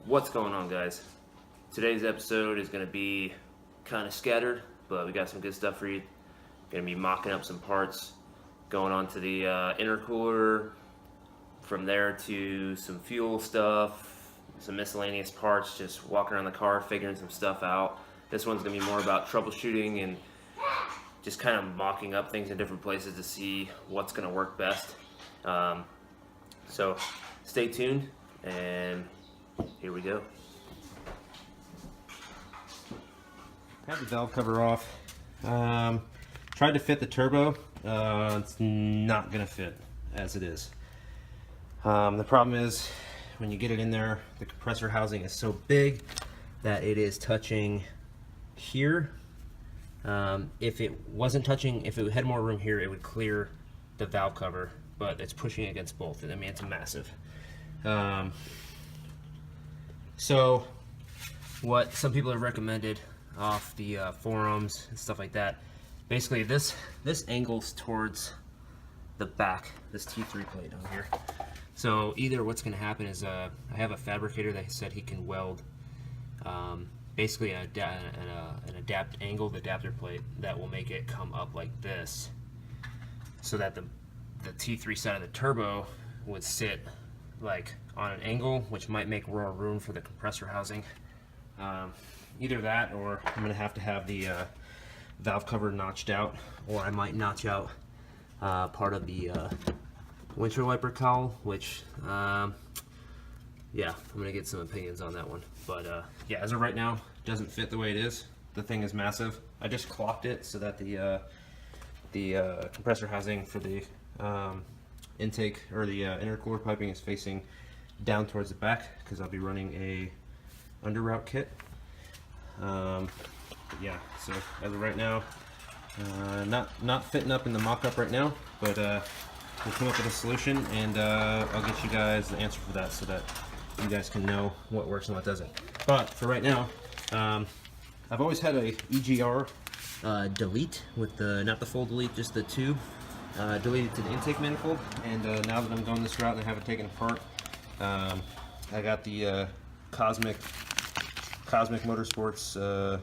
What's going on, guys? Today's episode is going to be kind of scattered, but we got some good stuff for you. Going to be mocking up some parts, going on to the intercooler, from there to some fuel stuff, some miscellaneous parts, just walking around the car figuring some stuff out. This one's going to be more about troubleshooting and just kind of mocking up things in different places to see what's going to work best. So stay tuned, and here we go. Have the valve cover off. Tried to fit the turbo. It's not gonna fit as it is. The problem is when you get it in there, the compressor housing is so big that it is touching here. If it wasn't touching, if it had more room here, it would clear the valve cover, but it's pushing against both. I mean, it's massive. So what some people have recommended off the forums and stuff like that, basically this angles towards the back, this T3 plate on here. So either what's going to happen is I have a fabricator that said he can weld basically an angled adapter plate that will make it come up like this, so that the T3 side of the turbo would sit like on an angle, which might make more room for the compressor housing. Either that, or I'm going to have the valve cover notched out, or I might notch out part of the windshield wiper cowl, which yeah, I'm going to get some opinions on that one. But yeah, as of right now, it doesn't fit the way it is. The thing is massive. I just clocked it so that the compressor housing for the intake, or the intercooler piping, is facing down towards the back, because I'll be running a under route kit. Yeah, so as of right now, not fitting up in the mock-up right now, but we'll come up with a solution, and I'll get you guys the answer for that, so that you guys can know what works and what doesn't. But for right now, I've always had a EGR delete with the, not the full delete, just the tube deleted to the intake manifold. And now that I'm going this route and I have it taken apart, I got the Cosmic Motorsports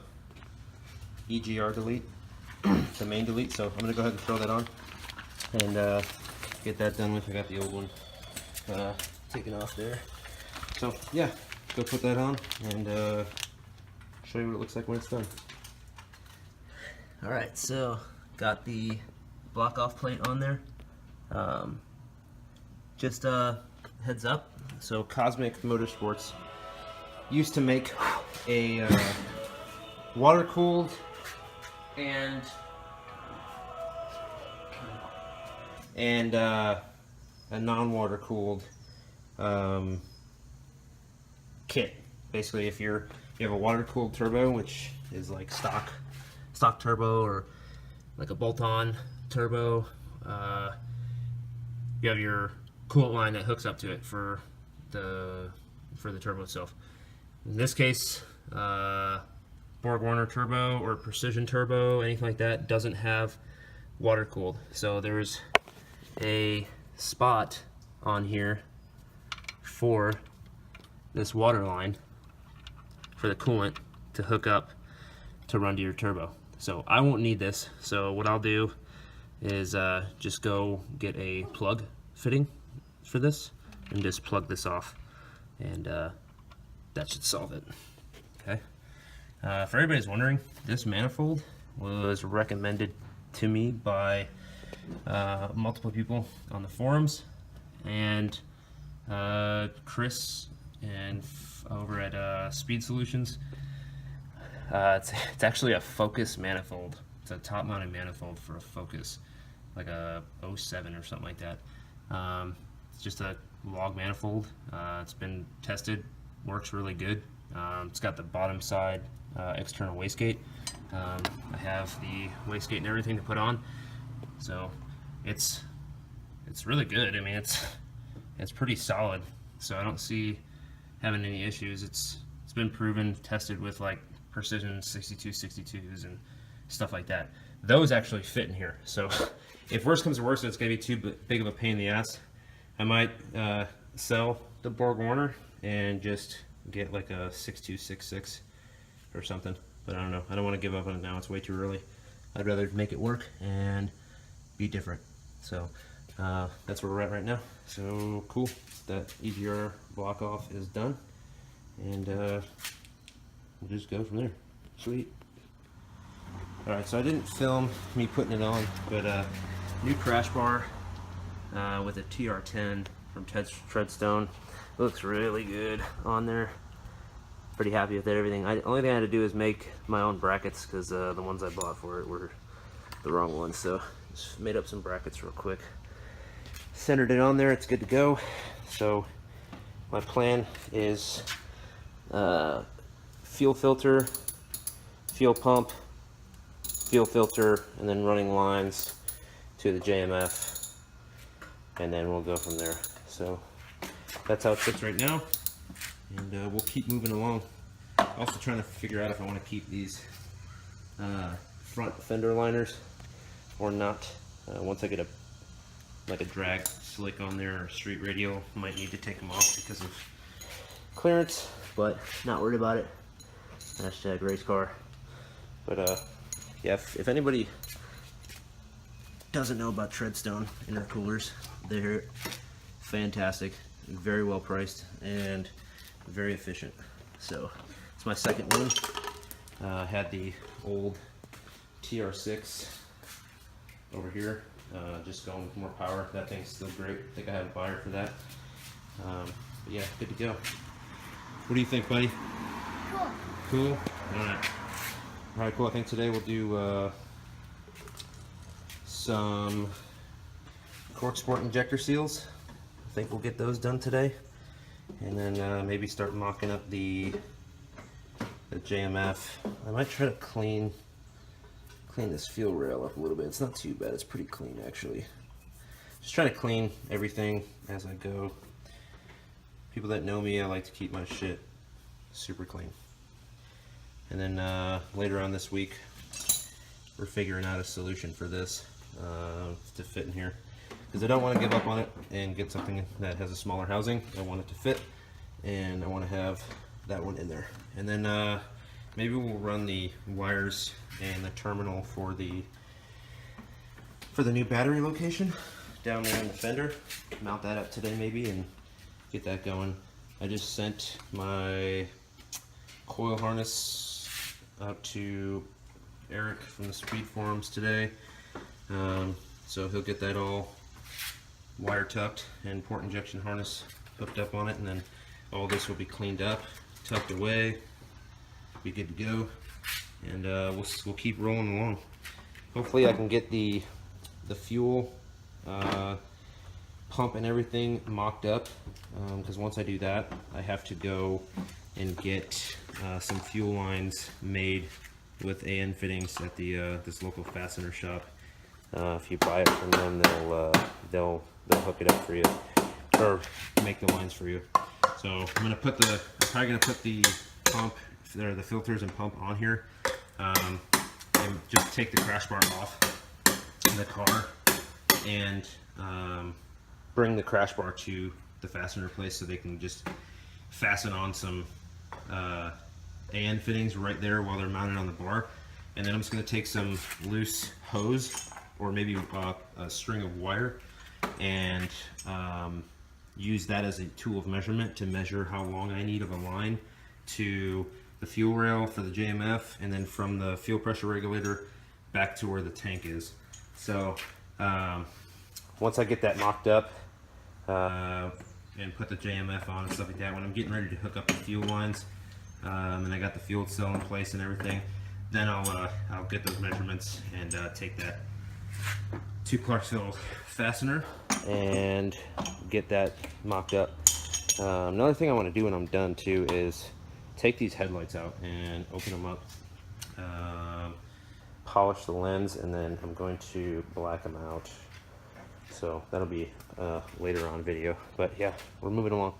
EGR delete, the main delete. So I'm gonna go ahead and throw that on and get that done with. I got the old one taken off there. So yeah, go put that on and show you what it looks like when it's done. Alright, so got the block off plate on there. Just heads up, so Cosmic Motorsports used to make a water cooled and a non-water cooled kit. Basically, if you have a water cooled turbo, which is like stock turbo, or like a bolt-on turbo, you have your coolant line that hooks up to it for the turbo itself. In this case, Borg-Warner turbo or Precision turbo, anything like that, doesn't have water cooled. So there's a spot on here for this water line for the coolant to hook up to run to your turbo. So I won't need this. So what I'll do is just go get a plug fitting for this and just plug this off, and that should solve it. Okay. For everybody's wondering, this manifold was recommended to me by multiple people on the forums, and Chris and over at Speed Solutions. It's actually a Focus manifold. It's a top-mounted manifold for a Focus, like a 07 or something like that. It's just a log manifold. It's been tested, works really good. It's got the bottom side external wastegate. I have the wastegate and everything to put on, so it's really good. I mean, it's pretty solid, so I don't see having any issues. It's been proven, tested with like Precision 6262s and stuff like that. Those actually fit in here, so if worse comes to worse, it's going to be too big of a pain in the ass, I might sell the Borg-Warner and just get like a 6266 or something, but I don't know. I don't want to give up on it now. It's way too early. I'd rather make it work and be different. So that's where we're at right now. So cool. That EGR block off is done, and we'll just go from there. Sweet. Alright, so I didn't film me putting it on, but new crash bar with a TR10 from Treadstone. Looks really good on there. Pretty happy with everything. The only thing I had to do is make my own brackets, because the ones I bought for it were the wrong ones. So just made up some brackets real quick. Centered it on there, it's good to go. So my plan is fuel filter, fuel pump, fuel filter, and then running lines to the JMF, and then we'll go from there. So that's how it sits right now, and we'll keep moving along. Also trying to figure out if I want to keep these front fender liners or not. Once I get a drag slick on there or street radial, might need to take them off because of clearance, but not worried about it. Hashtag race car. But yeah, if anybody doesn't know about Treadstone intercoolers, they're fantastic, very well priced, and very efficient. So it's my second one. I had the old TR6 over here, just going with more power. That thing's still great. I think I have a buyer for that. But yeah, good to go. What do you think, buddy? Cool. Cool? Alright, cool. I think today we'll do some cork sport injector seals. I think we'll get those done today. And then maybe start mocking up the JMF. I might try to clean this fuel rail up a little bit. It's not too bad. It's pretty clean, actually. Just trying to clean everything as I go. People that know me, I like to keep my shit super clean. And then later on this week, we're figuring out a solution for this to fit in here, because I don't want to give up on it and get something that has a smaller housing. I want it to fit, and I want to have that one in there. And then maybe we'll run the wires and the terminal for the new battery location down there in the fender. Mount that up today maybe and get that going. I just sent my coil harness out to Eric from the Speed forums today, so he'll get that all wire tucked and port injection harness hooked up on it, and then all this will be cleaned up, tucked away, be good to go, and we'll keep rolling along. Hopefully I can get the fuel pump and everything mocked up, because once I do that, I have to go and get some fuel lines made with AN fittings at the this local fastener shop. If you buy it from them, they'll hook it up for you, or make the lines for you. So I'm probably gonna put the pump, the filters and pump on here, and just take the crash bar off in the car, and bring the crash bar to the fastener place so they can just fasten on some AN fittings right there while they're mounted on the bar. And then I'm just going to take some loose hose, or maybe a string of wire, and use that as a tool of measurement to measure how long I need of a line to the fuel rail for the JMF, and then from the fuel pressure regulator back to where the tank is. So once I get that mocked up and put the JMF on and stuff like that, when I'm getting ready to hook up the fuel lines, and I got the fuel cell in place and everything, then I'll get those measurements and take that to Clarksville fastener and get that mocked up. Another thing I want to do when I'm done too is take these headlights out and open them up, polish the lens, and then I'm going to black them out. So that'll be later on video. But yeah, we're moving along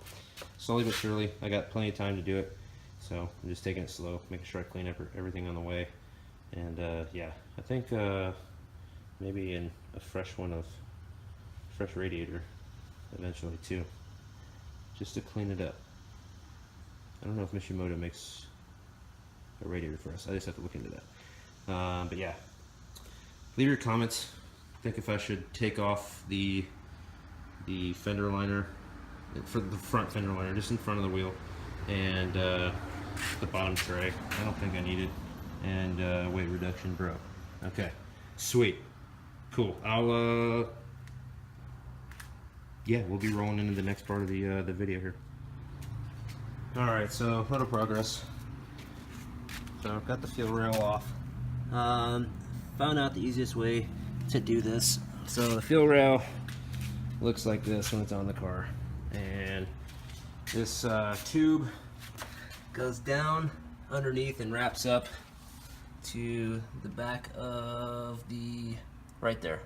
slowly but surely. I got plenty of time to do it, so I'm just taking it slow, making sure I clean up everything on the way. And yeah, I think maybe in a fresh radiator eventually too, just to clean it up. I don't know if Mishimoto makes a radiator for us. I just have to look into that. But yeah, leave your comments. Think if I should take off the fender liner for the front fender liner, just in front of the wheel, and the bottom tray. I don't think I need it. And weight reduction, bro. Okay, sweet, cool. I'll yeah, we'll be rolling into the next part of the video here. All right, so a little progress. So I've got the fuel rail off. Found out the easiest way to do this. So the fuel rail looks like this when it's on the car, and this tube goes down underneath and wraps up to the back of the, right there,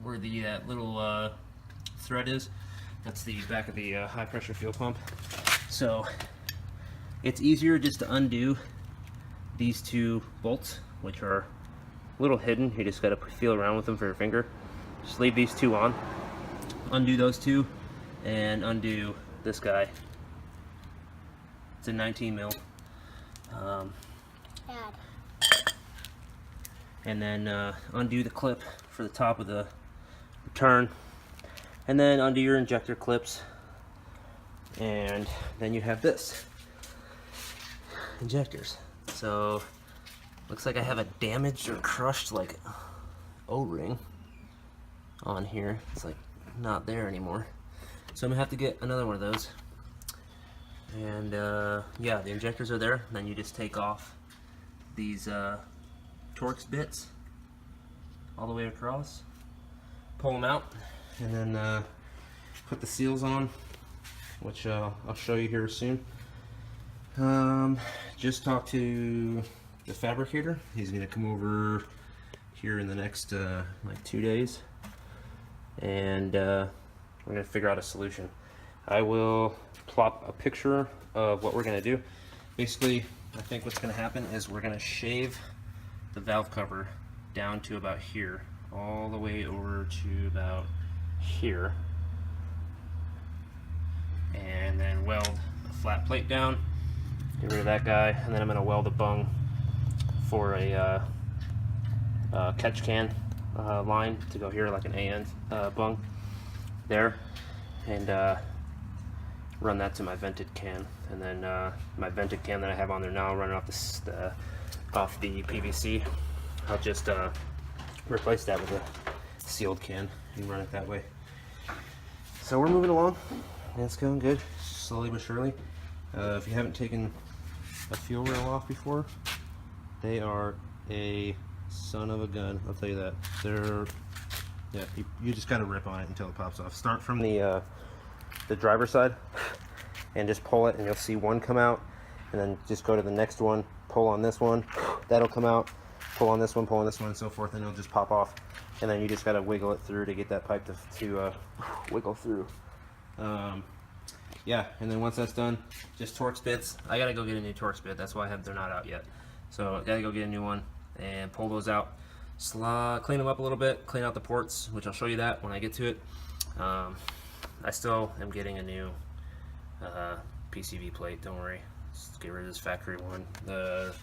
where the little thread is. That's the back of the high pressure fuel pump. So it's easier just to undo these two bolts, which are a little hidden. You just got to feel around with them for your finger. Just leave these two on, undo those two, and undo this guy. It's a 19 mil. And then undo the clip for the top of the return, and then undo your injector clips, and then you have this injectors. So looks like I have a damaged or crushed like O-ring on here. It's like not there anymore, so I'm gonna have to get another one of those. And yeah, the injectors are there. Then you just take off these Torx bits all the way across, pull them out, and then put the seals on, which I'll show you here soon. Just talked to the fabricator. He's gonna come over here in the next like 2 days, and we're gonna figure out a solution. I will plop a picture of what we're gonna do. Basically, I think what's gonna happen is we're gonna shave the valve cover down to about here, all the way over to about here, and then weld a flat plate down, get rid of that guy, and then I'm going to weld a bung for a catch can line to go here, like an A-end bung there, and run that to my vented can, and then my vented can that I have on there now, running off the PVC. I'll just replace that with a sealed can and run it that way. So we're moving along, and it's going good, slowly but surely. If you haven't taken a fuel rail off before, they are a son of a gun, I'll tell you that. They're, yeah, you just gotta rip on it until it pops off. Start from the driver's side and just pull it, and you'll see one come out, and then just go to the next one, pull on this one, that'll come out, pull on this one, and so forth, and it'll just pop off. And then you just gotta wiggle it through to get that pipe to wiggle through. Yeah, and then once that's done, just Torx bits. I gotta go get a new Torx bit. That's why they're not out yet. So I gotta go get a new one and pull those out. Clean them up a little bit, clean out the ports, which I'll show you that when I get to it. I still am getting a new PCV plate, don't worry. Just get rid of this factory one. The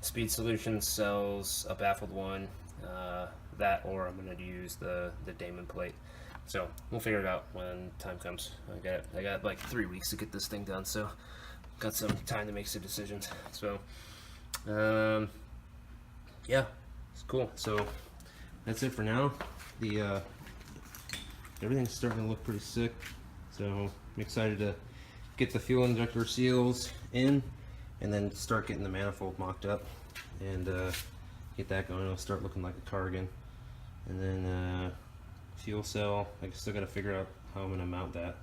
Speed Solutions sells a baffled one, that, or I'm going to use the Damon plate. So we'll figure it out when time comes. I got like 3 weeks to get this thing done, so got some time to make some decisions. So yeah, it's cool. So that's it for now. The everything's starting to look pretty sick, so I'm excited to get the fuel injector seals in, and then start getting the manifold mocked up, and get that going. It'll start looking like a car again. And then fuel cell, I still got to figure out how I'm going to mount that.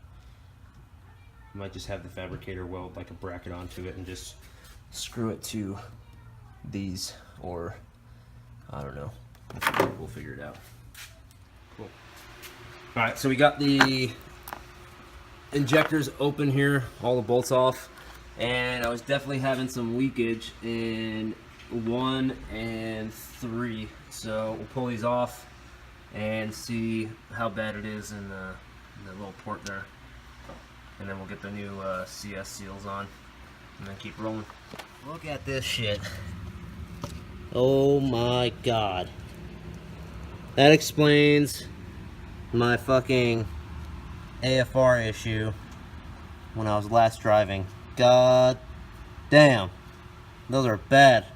I might just have the fabricator weld like a bracket onto it and just screw it to these, or I don't know. We'll figure it out. Cool. Alright, so we got the injectors open here, all the bolts off, and I was definitely having some leakage in 1 and 3. So we'll pull these off and see how bad it is in the little port there. and then we'll get the new CS seals on, and then keep rolling. Look at this shit. Oh my god. That explains my fucking AFR issue when I was last driving. God damn. Those are bad.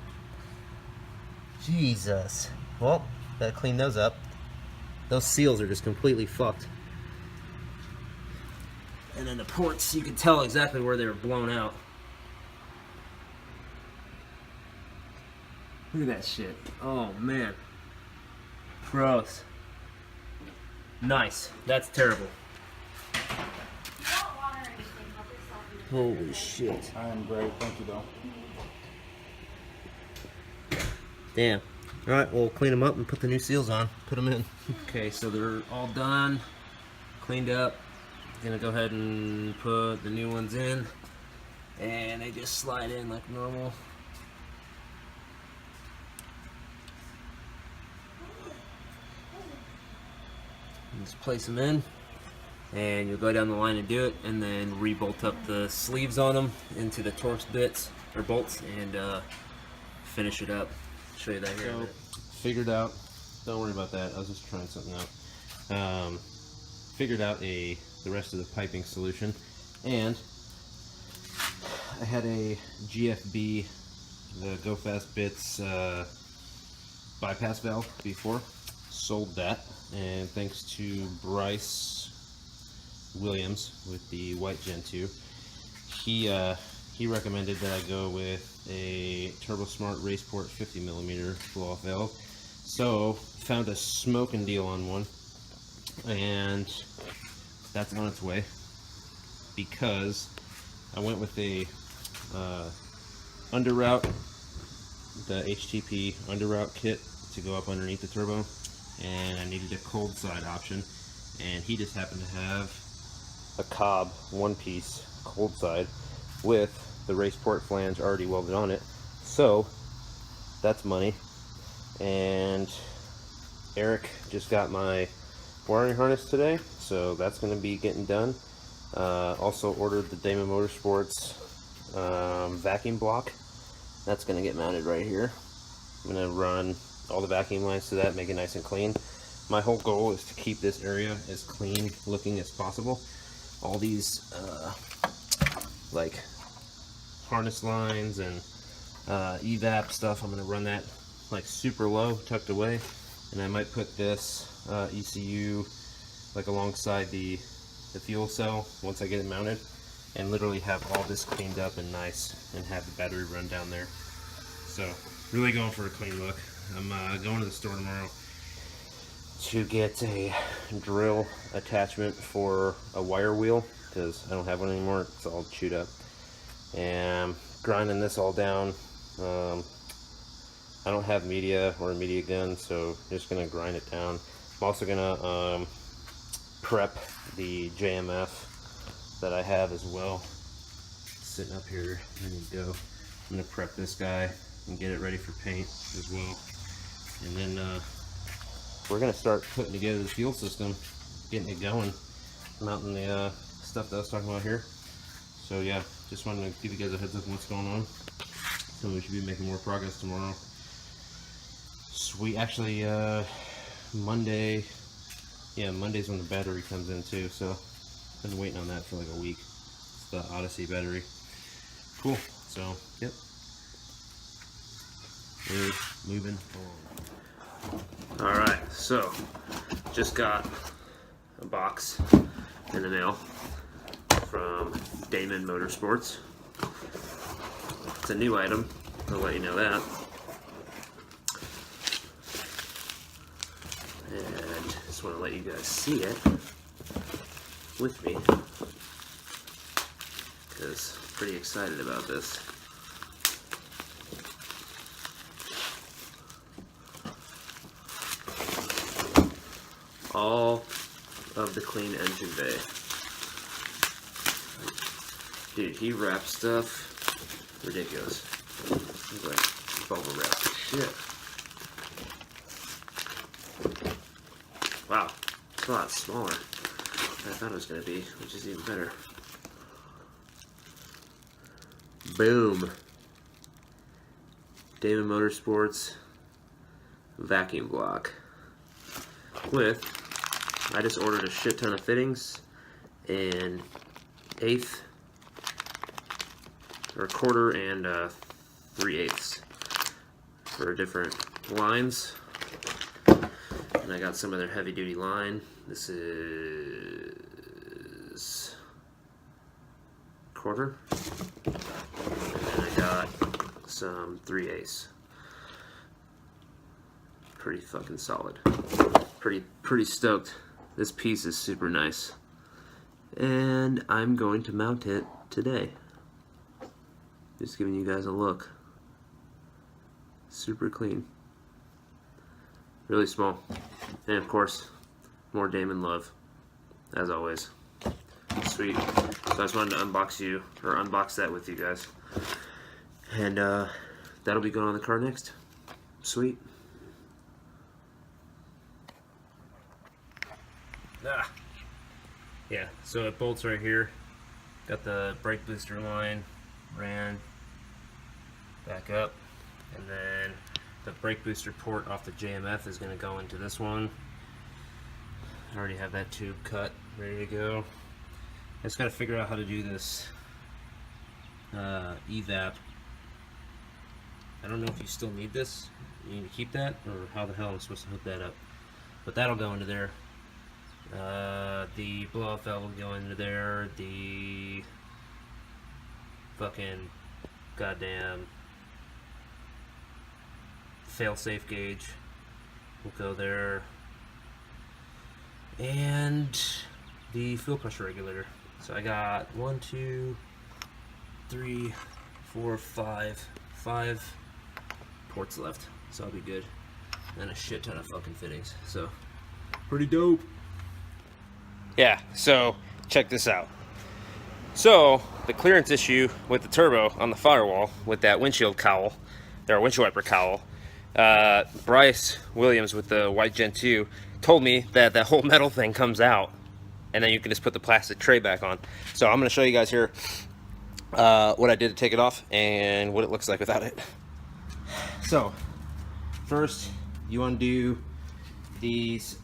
Jesus. Well, gotta clean those up. Those seals are just completely fucked. And then the ports, you can tell exactly where they were blown out. Look at that shit. Oh man. Gross. Nice. That's terrible. Holy shit. I am great, thank you though. Damn. Alright, we'll clean them up and put the new seals on. Put them in. Okay, so they're all done. Cleaned up. Gonna go ahead and put the new ones in. And they just slide in like normal. Just place them in, and you'll go down the line and do it, and then re-bolt up the sleeves on them into the Torx bits or bolts, and finish it up. Show you that here. So, figured out. Don't worry about that. I was just trying something out. Figured out the rest of the piping solution, and I had a GFB, the Go Fast Bits bypass valve before. Sold that, and thanks to Bryce Williams with the white Gen 2, he recommended that I go with a TurboSmart Raceport 50mm blow-off valve. So found a smoking deal on one, and that's on its way, because I went with a underroute, the HTP underroute kit to go up underneath the turbo, and I needed a cold side option, and he just happened to have a Cobb one-piece cold side with the Raceport flange already welded on it, so that's money. And Eric just got my wiring harness today, so that's going to be getting done. Also ordered the Damon Motorsports vacuum block. That's going to get mounted right here. I'm going to run all the vacuum lines to that, make it nice and clean. My whole goal is to keep this area as clean looking as possible. All these like harness lines and evap stuff, I'm going to run that like super low, tucked away, and I might put this ECU like alongside the fuel cell once I get it mounted, and literally have all this cleaned up and nice, and have the battery run down there. So really going for a clean look. I'm going to the store tomorrow to get a drill attachment for a wire wheel, because I don't have one anymore. It's all chewed up, and I'm grinding this all down. I don't have media or a media gun, so I'm just gonna grind it down. I'm also gonna prep the JMF that I have as well, sitting up here ready to go. I'm gonna prep this guy and get it ready for paint as well, and then we're gonna start putting together the fuel system, getting it going, mounting the stuff that I was talking about here. So yeah, just wanted to give you guys a heads up on what's going on. So we should be making more progress tomorrow. Sweet. Actually, Monday, yeah, Monday's when the battery comes in too, so I've been waiting on that for like a week. It's the Odyssey battery. Cool. So, yep. We're moving forward. Alright, so just got a box in the mail from Damon Motorsports. It's a new item, I'll let you know that. And just want to let you guys see it with me, because I'm pretty excited about this. All of the clean engine bay. Dude, he wraps stuff ridiculous. He's like bubble wrap shit. Wow, it's a lot smaller than I thought it was going to be, which is even better. Boom. Damon Motorsports vacuum block with, I just ordered a shit ton of fittings and eighth or quarter and 3/8 for different lines. And I got some of their heavy duty line. This is quarter. And then I got some 3/8. Pretty fucking solid. Pretty stoked. This piece is super nice. And I'm going to mount it today. Just giving you guys a look. Super clean. Really small. And of course, more Damon love, as always. Sweet. So I just wanted to unbox that with you guys. And that'll be going on the car next. Sweet. Yeah, so it bolts right here. Got the brake booster line ran back up, and then the brake booster port off the JMF is going to go into this one. I already have that tube cut, ready to go. I just got to figure out how to do this evap. I don't know if you still need this. You need to keep that, or how the hell I'm supposed to hook that up. But that'll go into there. The blow-off valve will go into there. The fucking goddamn fail-safe gauge will go there, and the fuel pressure regulator. So I got 1, 2, 3, 4, 5 ports left, so I'll be good. And a shit ton of fucking fittings, so pretty dope. Yeah, so check this out. So the clearance issue with the turbo on the firewall with that windshield cowl, or windshield wiper cowl, Bryce Williams with the white Gen 2 told me that that whole metal thing comes out and then you can just put the plastic tray back on. So I'm going to show you guys here what I did to take it off and what it looks like without it. So first you undo these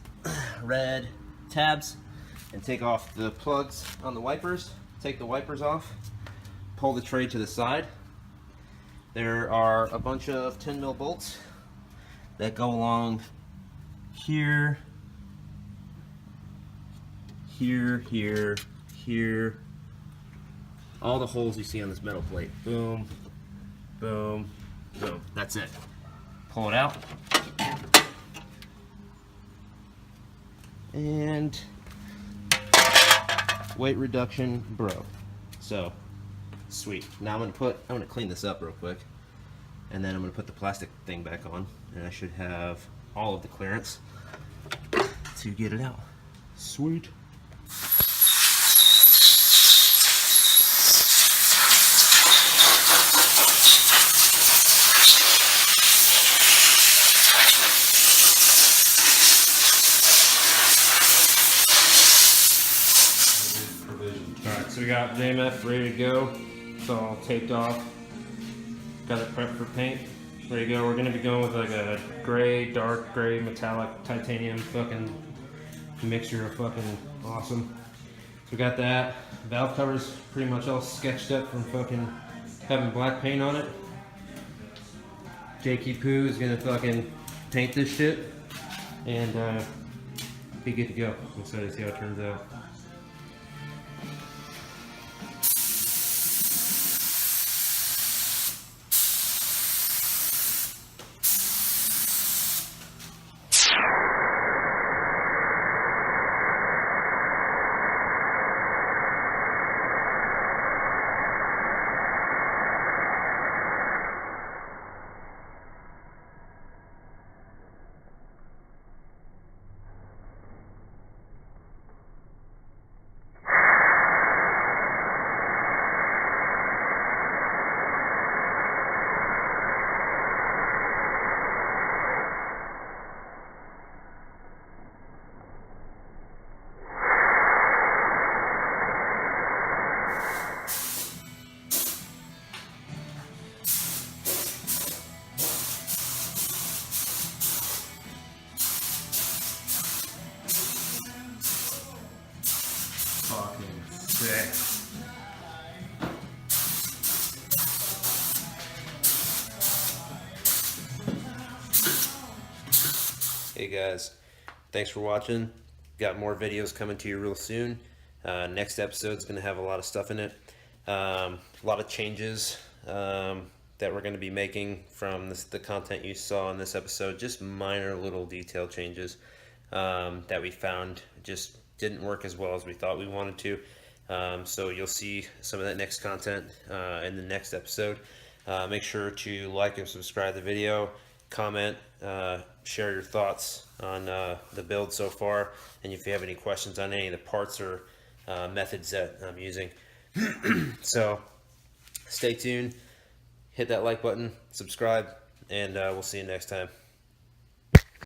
red tabs and take off the plugs on the wipers. Take the wipers off, pull the tray to the side. There are a bunch of 10mm bolts that go along here, here, all the holes you see on this metal plate. Boom, boom, boom. That's it. Pull it out. And weight reduction, bro. So sweet. Now I'm gonna clean this up real quick, and then I'm gonna put the plastic thing back on, and I should have all of the clearance to get it out. Sweet. Alright, so we got JMF ready to go. It's all taped off. Got it prepped for paint. Ready to go. We're going to be going with like a gray, dark gray, metallic, titanium fucking mixture of fucking awesome. So we got that. Valve cover's pretty much all sketched up from fucking having black paint on it. Jakey Poo is going to fucking paint this shit and be good to go. I'm excited to see how it turns out. Hey guys, thanks for watching. Got more videos coming to you real soon. Next episode's going to have a lot of stuff in it. A lot of changes that we're going to be making from the content you saw in this episode. Just minor little detail changes that we found just didn't work as well as we thought we wanted to. So you'll see some of that next content in the next episode. Make sure to like and subscribe to the video, comment, share your thoughts on the build so far, and if you have any questions on any of the parts or methods that I'm using. So stay tuned, hit that like button, subscribe, and we'll see you next time.